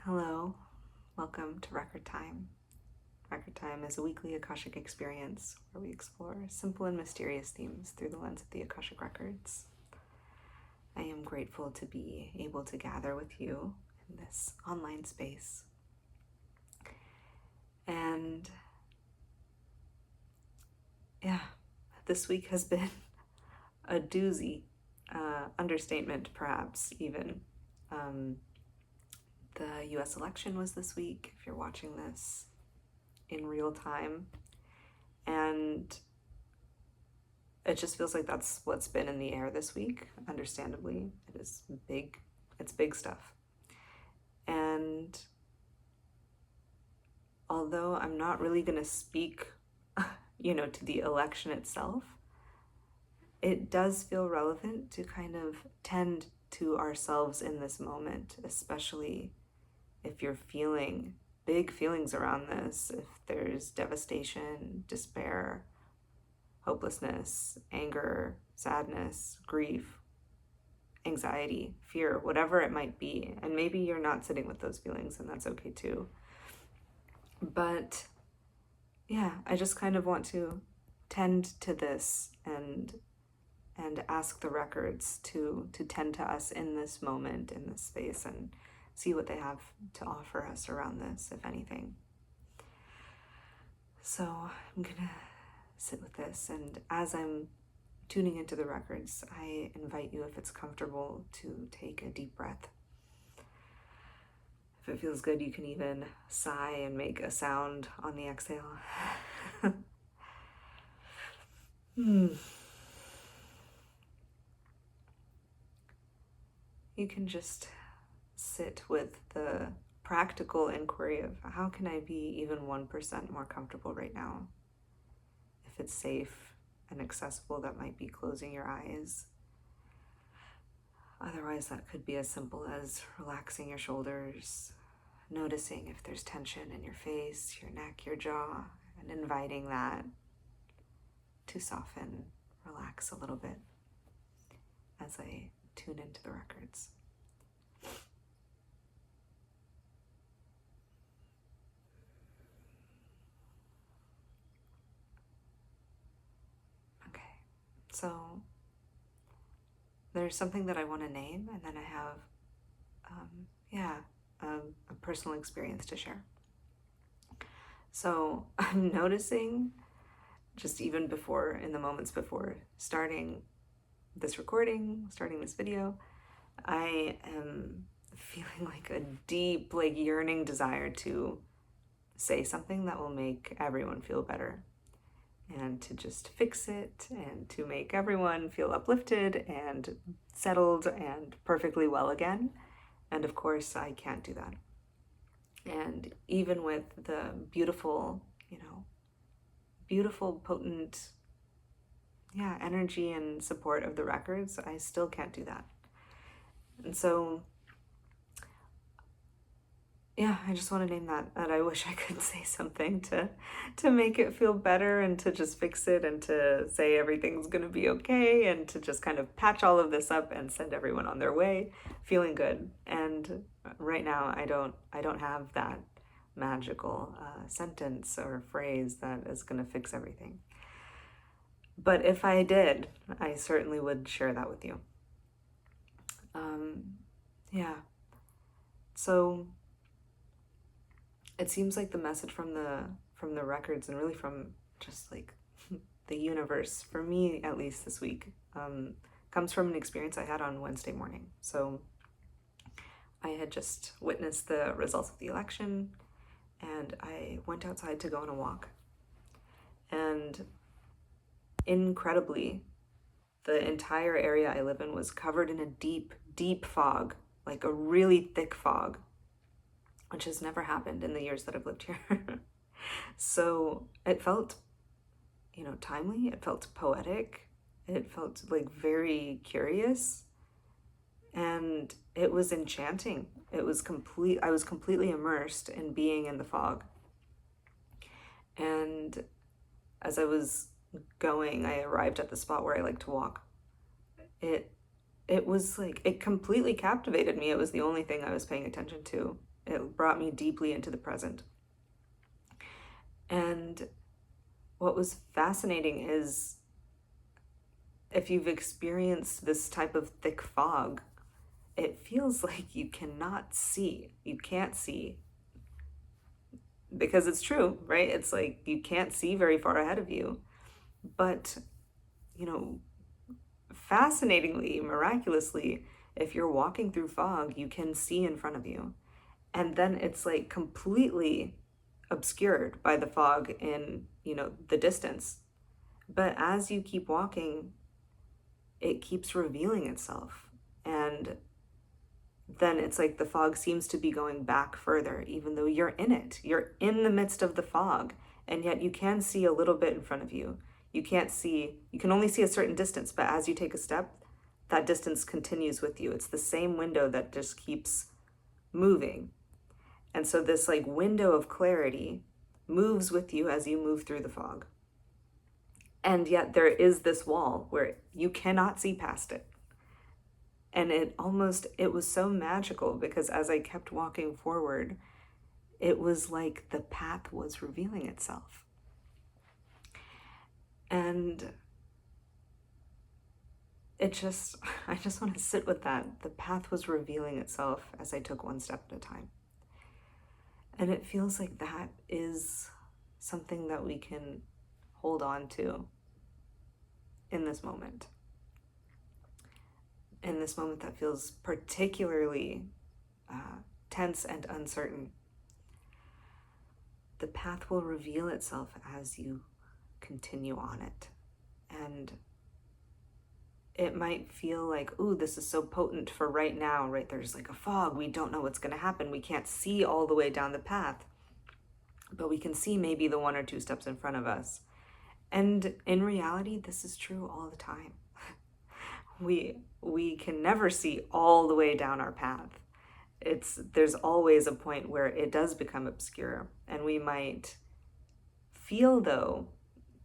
Hello, welcome to Record Time. Record Time is a weekly Akashic experience where we explore simple and mysterious themes through the lens of the Akashic Records. I am grateful to be able to gather with you in this online space. And yeah, this week has been a doozy, understatement perhaps even. The US election was this week, if you're watching this in real time. And it just feels like that's what's been in the air this week, understandably. It is big, it's big stuff. And although I'm not really going to speak, to the election itself, it does feel relevant to kind of tend to ourselves in this moment, especially if you're feeling big feelings around this, if there's devastation, despair, hopelessness, anger, sadness, grief, anxiety, fear, whatever it might be. And maybe you're not sitting with those feelings, and that's okay too. But yeah, I just kind of want to tend to this and ask the records to tend to us in this moment, in this space, and see what they have to offer us around this, if anything. So I'm gonna sit with this, and as I'm tuning into the records, I invite you, if it's comfortable, to take a deep breath. If it feels good, you can even sigh and make a sound on the exhale. You can just sit with the practical inquiry of how can I be even 1% more comfortable right now? If it's safe and accessible, that might be closing your eyes. Otherwise, that could be as simple as relaxing your shoulders, noticing if there's tension in your face, your neck, your jaw, and inviting that to soften, relax a little bit as I tune into the records. Okay, so there's something that I want to name, and then I have, a personal experience to share. So I'm noticing, just even before, in the moments before starting this recording, starting this video, I am feeling like a deep, yearning desire to say something that will make everyone feel better, and to just fix it, and to make everyone feel uplifted and settled and perfectly well again. And of course, I can't do that. And even with the beautiful, potent, energy and support of the records, I still can't do that. And so, I just want to name that I wish I could say something to make it feel better, and to just fix it, and to say everything's going to be okay, and to just kind of patch all of this up and send everyone on their way feeling good. And right now I don't have that magical sentence or phrase that is going to fix everything. But if I did, I certainly would share that with you. So it seems like the message from the records, and really from just the universe, for me at least this week, comes from an experience I had on Wednesday morning. So I had just witnessed the results of the election, and I went outside to go on a walk. And incredibly, the entire area I live in was covered in a deep, deep fog, like a really thick fog, which has never happened in the years that I've lived here. So it felt, timely. It felt poetic. It felt very curious. And it was enchanting. I was completely immersed in being in the fog. And as I was going, I arrived at the spot where I like to walk. It it was like, it completely captivated me. It was the only thing I was paying attention to. It brought me deeply into the present. And what was fascinating is, if you've experienced this type of thick fog, it feels like you cannot see. You can't see. Because it's true, right? It's like you can't see very far ahead of you. But, you know, fascinatingly, miraculously, if you're walking through fog, you can see in front of you. And then it's like completely obscured by the fog in, you know, the distance. But as you keep walking, it keeps revealing itself. And then it's like the fog seems to be going back further, even though you're in it. You're in the midst of the fog, and yet you can see a little bit in front of you. You can only see a certain distance, but as you take a step, that distance continues with you. It's the same window that just keeps moving. And so this like window of clarity moves with you as you move through the fog. And yet there is this wall where you cannot see past it. And it was so magical, because as I kept walking forward, it was like the path was revealing itself. And I just want to sit with that. The path was revealing itself as I took one step at a time. And it feels like that is something that we can hold on to in this moment. In this moment that feels particularly tense and uncertain. The path will reveal itself as you continue on it. And it might feel like, ooh, this is so potent for right now, right? There's like a fog. We don't know what's going to happen. We can't see all the way down the path, but we can see maybe the 1 or 2 steps in front of us. And in reality, this is true all the time. We can never see all the way down our path. There's always a point where it does become obscure, and we might feel, though,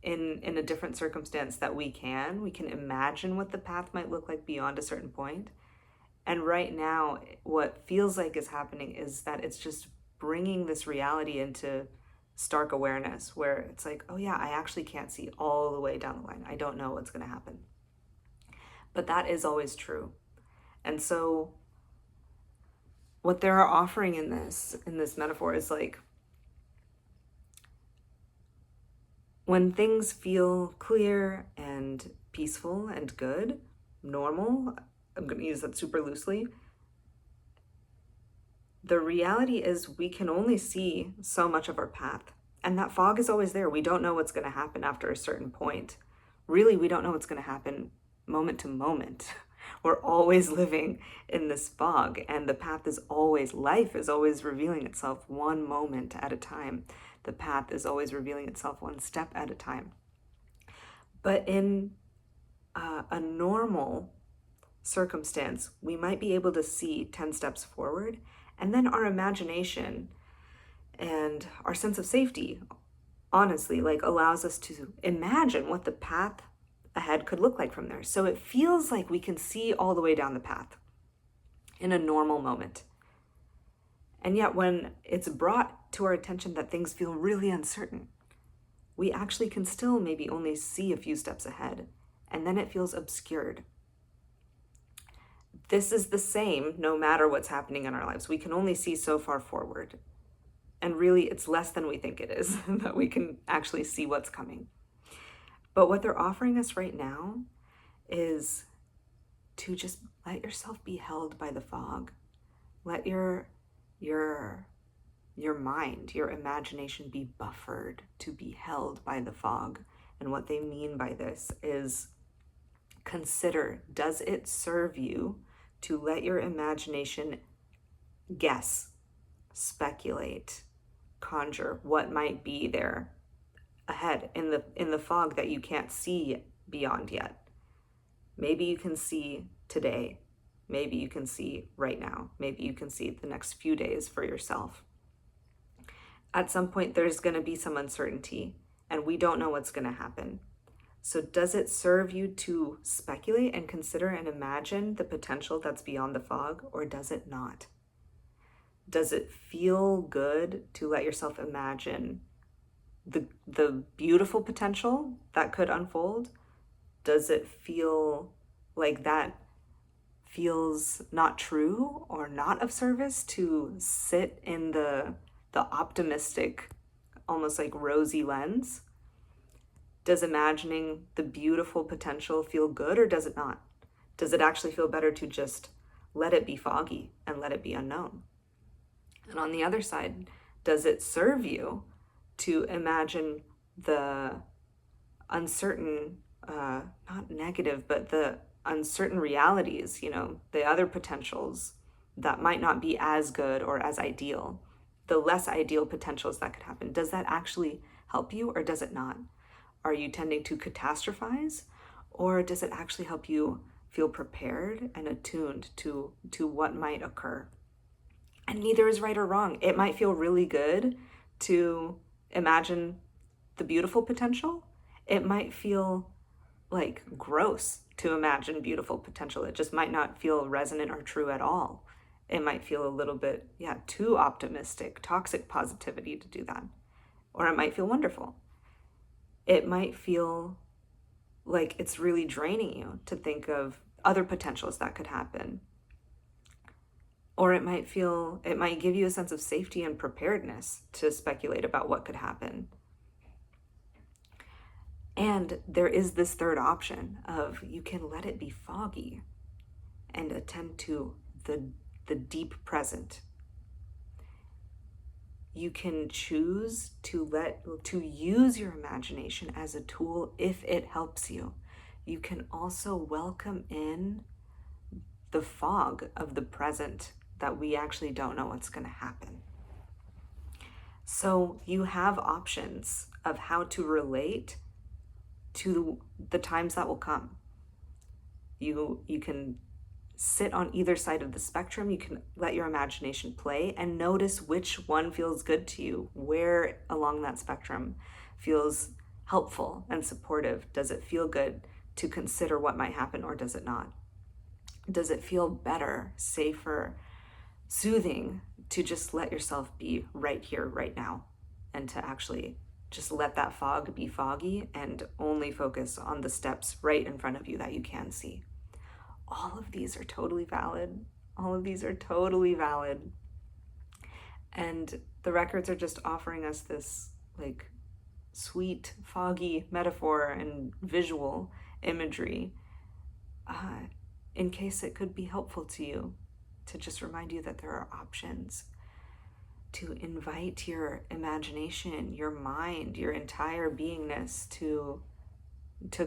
in a different circumstance, that we can imagine what the path might look like beyond a certain point. And right now, what feels like is happening is that it's just bringing this reality into stark awareness, where it's like, oh yeah, I actually can't see all the way down the line. I don't know what's going to happen. But that is always true. And so what they're offering in this metaphor is like, when things feel clear and peaceful and good, normal, I'm going to use that super loosely, the reality is we can only see so much of our path. And that fog is always there. We don't know what's going to happen after a certain point. Really, we don't know what's going to happen moment to moment. We're always living in this fog, and the path is always, life is always revealing itself one moment at a time. The path is always revealing itself one step at a time. But in a normal circumstance, we might be able to see 10 steps forward, and then our imagination and our sense of safety, honestly, like allows us to imagine what the path ahead could look like from there. So it feels like we can see all the way down the path in a normal moment. And yet when it's brought to our attention that things feel really uncertain, we actually can still maybe only see a few steps ahead, and then it feels obscured. This is the same no matter what's happening in our lives. We can only see so far forward. And really, it's less than we think it is that we can actually see what's coming. But what they're offering us right now is to just let yourself be held by the fog. Let your mind, your imagination be buffered to be held by the fog. And what they mean by this is, consider, does it serve you to let your imagination guess, speculate, conjure what might be there ahead in the fog that you can't see beyond yet? Maybe you can see today. Maybe you can see right now. Maybe you can see the next few days for yourself. At some point, there's going to be some uncertainty, and we don't know what's going to happen. So does it serve you to speculate and consider and imagine the potential that's beyond the fog, or does it not? Does it feel good to let yourself imagine the beautiful potential that could unfold? Does it feel like that feels not true or not of service to sit in the optimistic, almost like rosy lens? Does imagining the beautiful potential feel good, or does it not? Does it actually feel better to just let it be foggy and let it be unknown? And on the other side, does it serve you to imagine the uncertain, not negative, but the uncertain realities, the other potentials that might not be as good or as ideal, the less ideal potentials that could happen? Does that actually help you, or does it not? Are you tending to catastrophize, or does it actually help you feel prepared and attuned to what might occur? And neither is right or wrong. It might feel really good to imagine the beautiful potential. It might feel like gross to imagine beautiful potential. It just might not feel resonant or true at all. It might feel a little bit, too optimistic, toxic positivity to do that. Or it might feel wonderful. It might feel like it's really draining you to think of other potentials that could happen. Or it might give you a sense of safety and preparedness to speculate about what could happen. And there is this third option of you can let it be foggy and attend to the deep present. You can choose to use your imagination as a tool if it helps you. You can also welcome in the fog of the present that we actually don't know what's going to happen. So you have options of how to relate to the times that will come. You can sit on either side of the spectrum. You can let your imagination play and notice which one feels good to you, where along that spectrum feels helpful and supportive. Does it feel good to consider what might happen, or does it not? Does it feel better, safer, soothing to just let yourself be right here, right now, and to actually just let that fog be foggy and only focus on the steps right in front of you that you can see? All of these are totally valid. All of these are totally valid. And the records are just offering us this like sweet, foggy metaphor and visual imagery in case it could be helpful to you, to just remind you that there are options, to invite your imagination, your mind, your entire beingness to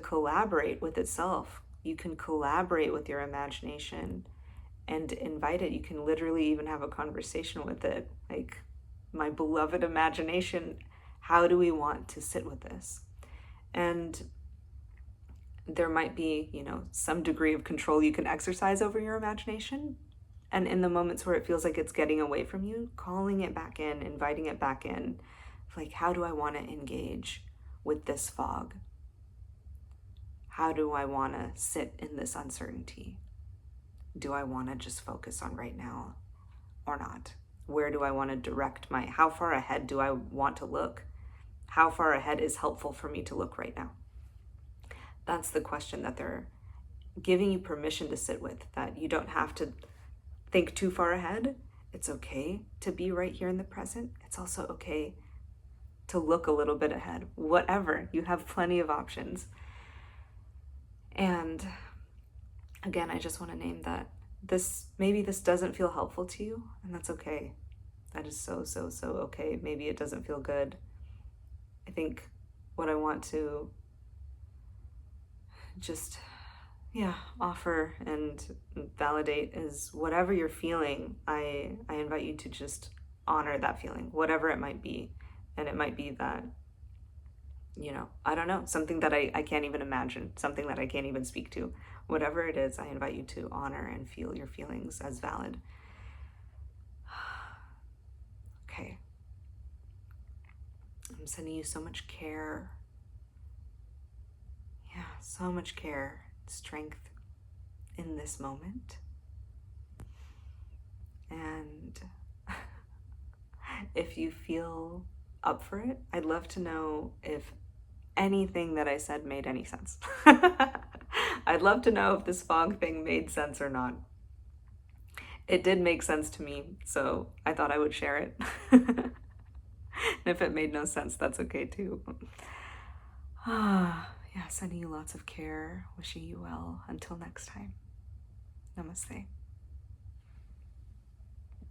collaborate with itself. You can collaborate with your imagination and invite it. You can literally even have a conversation with it. Like, my beloved imagination, how do we want to sit with this? And there might be, some degree of control you can exercise over your imagination. And in the moments where it feels like it's getting away from you, calling it back in, inviting it back in. Like, how do I want to engage with this fog? How do I want to sit in this uncertainty? Do I want to just focus on right now or not? Where do I want to direct how far ahead do I want to look? How far ahead is helpful for me to look right now? That's the question that they're giving you permission to sit with, that you don't have to think too far ahead. It's okay to be right here in the present. It's also okay to look a little bit ahead. Whatever, you have plenty of options. And again, I just want to name that maybe this doesn't feel helpful to you, and that's okay. That is so okay. Maybe it doesn't feel good. I think what I want to just offer and validate is whatever you're feeling, I invite you to just honor that feeling, whatever it might be. And it might be that, I don't know, something that I can't even imagine, something that I can't even speak to. Whatever it is, I invite you to honor and feel your feelings as valid. Okay. I'm sending you so much care. Yeah, so much care, strength in this moment. And if you feel up for it, I'd love to know if anything that I said made any sense. I'd love to know if this fog thing made sense or not. It did make sense to me, so I thought I would share it. And if it made no sense, that's okay too. Yeah, sending you lots of care, wishing you well. Until next time, namaste.